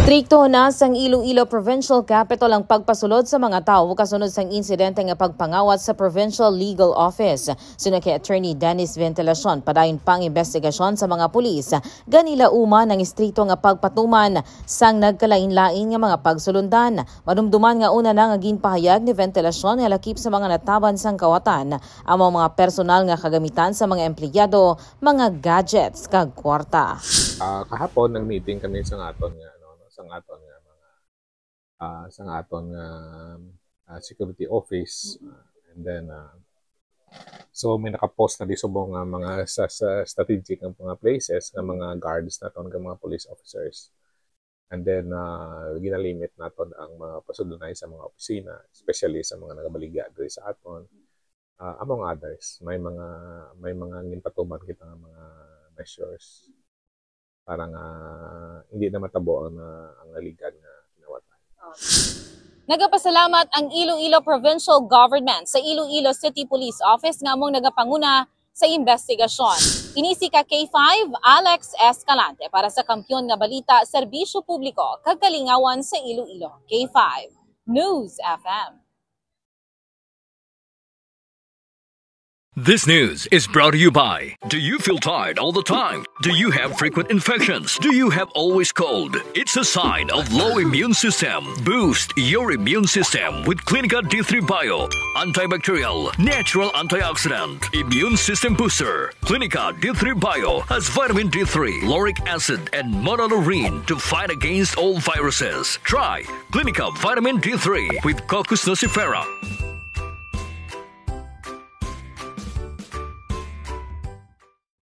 Strikto na sang Iloilo Provincial Capital ang pagpasulod sa mga tao kasunod sang insidente nga pagpangawat sa Provincial Legal Office. Suna kay Attorney Dennis Ventilacion, padayon pang investigasyon sa mga pulis. Ganila uma ng strikto nga pagpatuman sang nagkalain-lain nga mga pagsulundan. Madumduman nga una na nga ginpahayag ni Ventilacion nga lakip sa mga nataban sang kawatan among mga personal nga kagamitan sa mga empleyado, mga gadgets kag kwarta. Kahapon nag-meeting kami sa aton nga security office, and then so may nakapost na di subong nga mga sa strategic ng mga places ng mga guards naton ng mga police officers, and then ginalimit naton ang mga pasudunay sa mga opisina, especially sa mga nagabaligya diri sa aton, among others. May mga ginpatuman kita nga mga measures para nga hindi na matabo ang naligan nga kinawatan. Nagapasalamat ang Iloilo Provincial Government sa Iloilo City Police Office nga among nagapanguna sa investigasyon. Inisi ka K5 Alex Escalante para sa Kampiyon nga Balita, Serbisyo Publiko, Kagalingawan sa Iloilo. K5 News FM. This news is brought to you by, do you feel tired all the time? Do you have frequent infections? Do you have always cold? It's a sign of low immune system. Boost your immune system with Clinica D3 Bio, antibacterial, natural antioxidant, immune system booster. Clinica D3 Bio has vitamin D3, lauric acid, and monolurine to fight against all viruses. Try Clinica Vitamin D3 with Coccus nocifera.